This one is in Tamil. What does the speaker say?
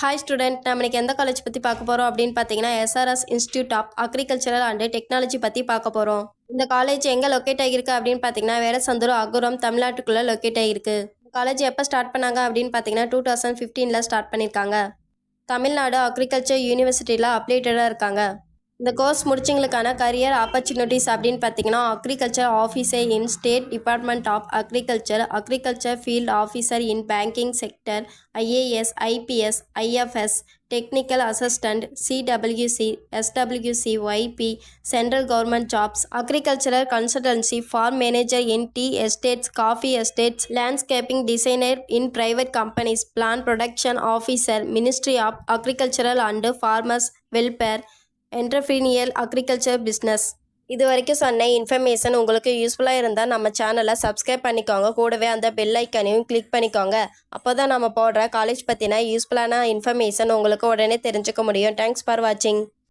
ஹாய் ஸ்டூடெண்ட், நம்ம இன்னைக்கு எந்த காலேஜ் பற்றி பார்க்க போகிறோம் அப்படின்னு பார்த்தீங்கன்னா SRS institute of agricultural and technology பற்றி பார்க்க போகிறோம். இந்த காலேஜ் எங்கே லொக்கேட் ஆகியிருக்கு அப்படின்னு பார்த்தீங்கன்னா வேடசந்தூர் அகுரம் தமிழ்நாட்டுக்குள்ளே லொக்கேட் ஆகியிருக்கு. காலேஜ் எப்போ ஸ்டார்ட் பண்ணாங்க அப்படின்னு பார்த்தீங்கன்னா 2015 ஸ்டார்ட் பண்ணியிருக்காங்க. தமிழ்நாடு அக்ரிகல்ச்சர் யூனிவர்சிட்டியில் அப்டேட்டடாக இருக்காங்க. இந்த கோர்ஸ் முடிச்சிங்களுக்கான கரியர் ஆப்பர்ச்சுனிட்டிஸ் அப்படின்னு பார்த்தீங்கன்னா agriculture officer in state department of agriculture field officer in banking sector, IAS, IPS, IFS, technical assistant, CWC, SWC, YP, central government jobs, agricultural consultancy, farm manager in tea estates, coffee estates, landscaping designer in private companies, plan production officer, ministry of agricultural and farmers welfare, entrepreneurial agriculture business. இது வரைக்கும் சொன்ன இன்ஃபர்மேஷன் உங்களுக்கு யூஸ்ஃபுல்லாக இருந்தால் நம்ம சேனலை சப்ஸ்கிரைப் பண்ணிக்கோங்க. கூடவே அந்த பெல் ஐக்கனையும் கிளிக் பண்ணிக்கோங்க. அப்போ தான் நம்ம போடுற காலேஜ் பற்றின யூஸ்ஃபுல்லான இன்ஃபர்மேஷன் உங்களுக்கு உடனே தெரிஞ்சுக்க முடியும். தேங்க்ஸ் ஃபார் வாட்சிங்.